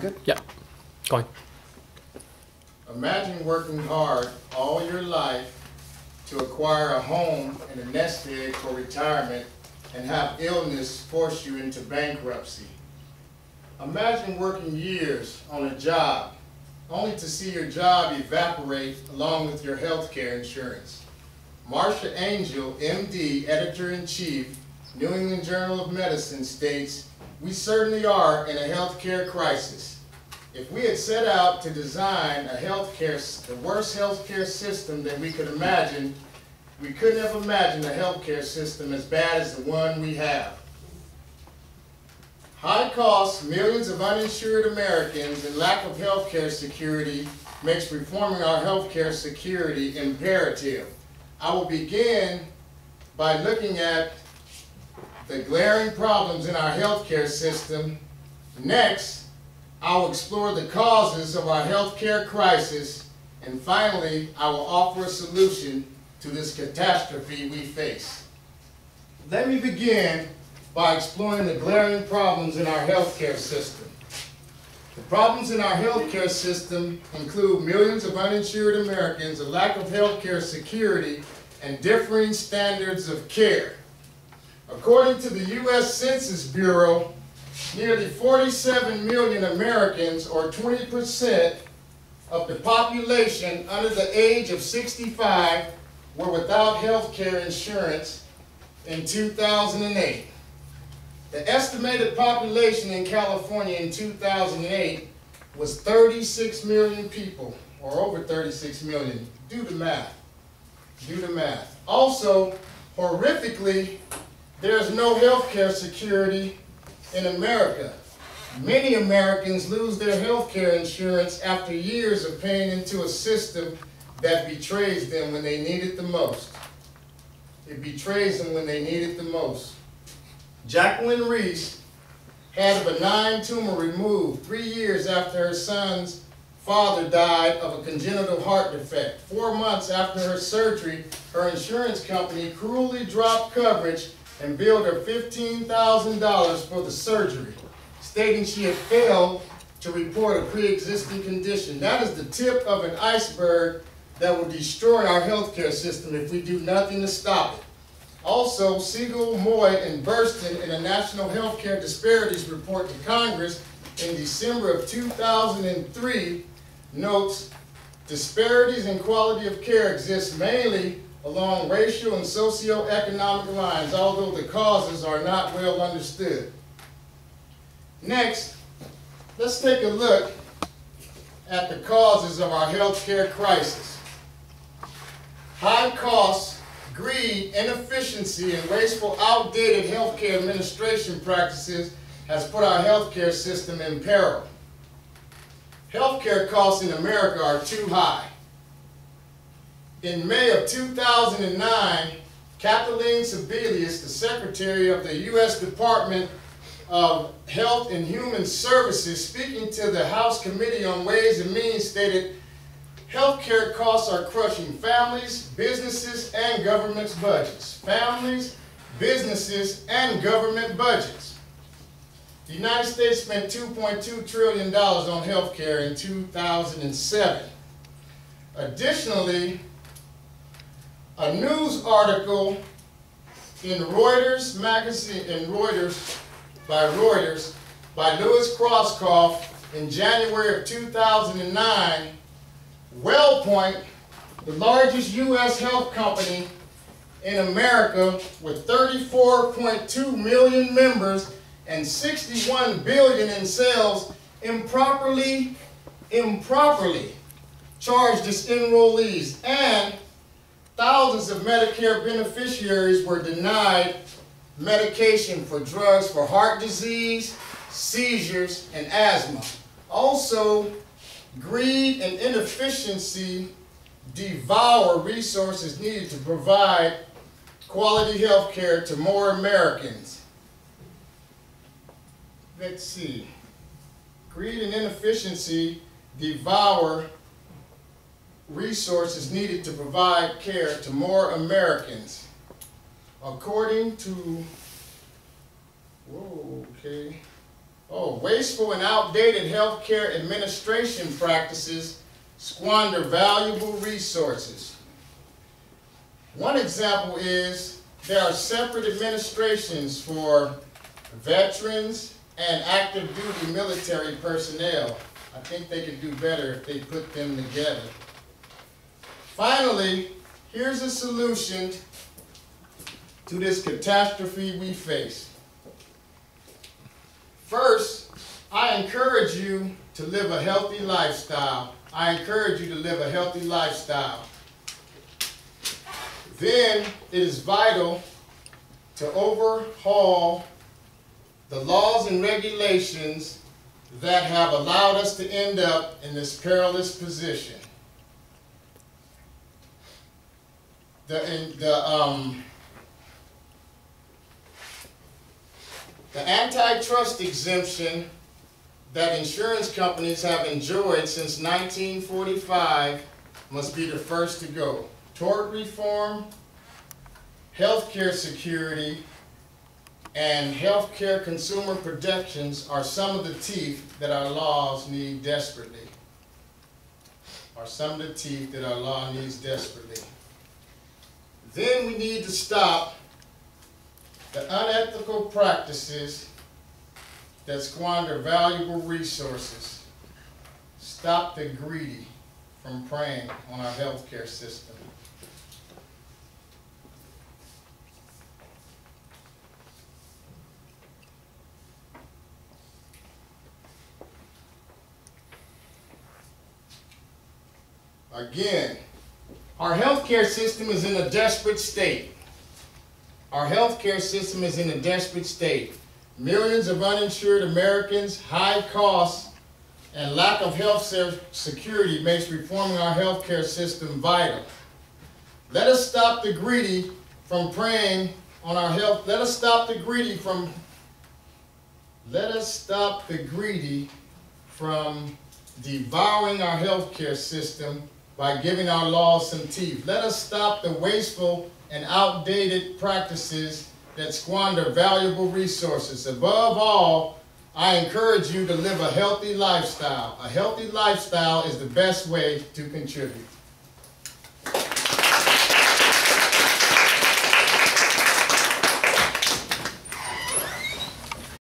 good? Yeah. Going. Imagine working hard all your life to acquire a home and a nest egg for retirement and have illness force you into bankruptcy. Imagine working years on a job only to see your job evaporate along with your health care insurance. Marsha Angel, MD, Editor-in-Chief, New England Journal of Medicine states, "We certainly are in a healthcare crisis. If we had set out to design the worst healthcare system that we could imagine, we couldn't have imagined a healthcare system as bad as the one we have. High costs, millions of uninsured Americans, and lack of healthcare security makes reforming our healthcare security imperative. I will begin by looking at the glaring problems in our healthcare system. Next, I will explore the causes of our healthcare crisis, and finally, I will offer a solution to this catastrophe we face." Let me begin by exploring the glaring problems in our healthcare system. The problems in our healthcare system include millions of uninsured Americans, a lack of healthcare security, and differing standards of care. According to the U.S. Census Bureau, nearly 47 million Americans, or 20% of the population under the age of 65, were without health care insurance in 2008. The estimated population in California in 2008 was 36 million people, or over 36 million. Do the math. Do the math. Also, horrifically, there's no health care security in America. Many Americans lose their health care insurance after years of paying into a system that betrays them when they need it the most. It betrays them when they need it the most. Jacqueline Reese had a benign tumor removed 3 years after her son's father died of a congenital heart defect. 4 months after her surgery, her insurance company cruelly dropped coverage and billed her $15,000 for the surgery, stating she had failed to report a pre-existing condition. That is the tip of an iceberg that will destroy our healthcare system if we do nothing to stop it. Also, Siegel, Moy, and Burston in a National Healthcare Disparities Report to Congress in December of 2003 notes, disparities in quality of care exist mainly along racial and socioeconomic lines, although the causes are not well understood. Next, let's take a look at the causes of our healthcare crisis. High costs, greed, inefficiency, and wasteful, outdated healthcare administration practices has put our healthcare system in peril. Healthcare costs in America are too high. In May of 2009, Kathleen Sebelius, the Secretary of the U.S. Department of Health and Human Services, speaking to the House Committee on Ways and Means, stated, "Healthcare costs are crushing families, businesses, and government's budgets." Families, businesses, and government budgets. The United States spent $2.2 trillion on healthcare in 2007. Additionally, a news article in Reuters magazine, by Louis Crosskopf in January of 2009, WellPoint, the largest U.S. health company in America with 34.2 million members and 61 billion in sales, improperly charged its enrollees, and thousands of Medicare beneficiaries were denied medication for drugs for heart disease, seizures, and asthma. Also, greed and inefficiency devour resources needed to provide quality health care to more Americans. Let's see. Greed and inefficiency devour resources needed to provide care to more Americans. According to, Wasteful and outdated healthcare administration practices squander valuable resources. One example is there are separate administrations for veterans and active duty military personnel. I think they could do better if they put them together. Finally, here's a solution to this catastrophe we face. First, I encourage you to live a healthy lifestyle. I encourage you to live a healthy lifestyle. Then it is vital to overhaul the laws and regulations that have allowed us to end up in this perilous position. The antitrust exemption that insurance companies have enjoyed since 1945 must be the first to go. Tort reform, healthcare security, and healthcare consumer protections are some of the teeth that our laws need desperately. Then we need to stop the unethical practices that squander valuable resources. Stop the greedy from preying on our healthcare system. Again, our healthcare system is in a desperate state. Millions of uninsured Americans, high costs, and lack of health security makes reforming our healthcare system vital. Let us stop the greedy from preying on our health. Let us stop the greedy from devouring our healthcare system by giving our laws some teeth. Let us stop the wasteful and outdated practices that squander valuable resources. Above all, I encourage you to live a healthy lifestyle. A healthy lifestyle is the best way to contribute.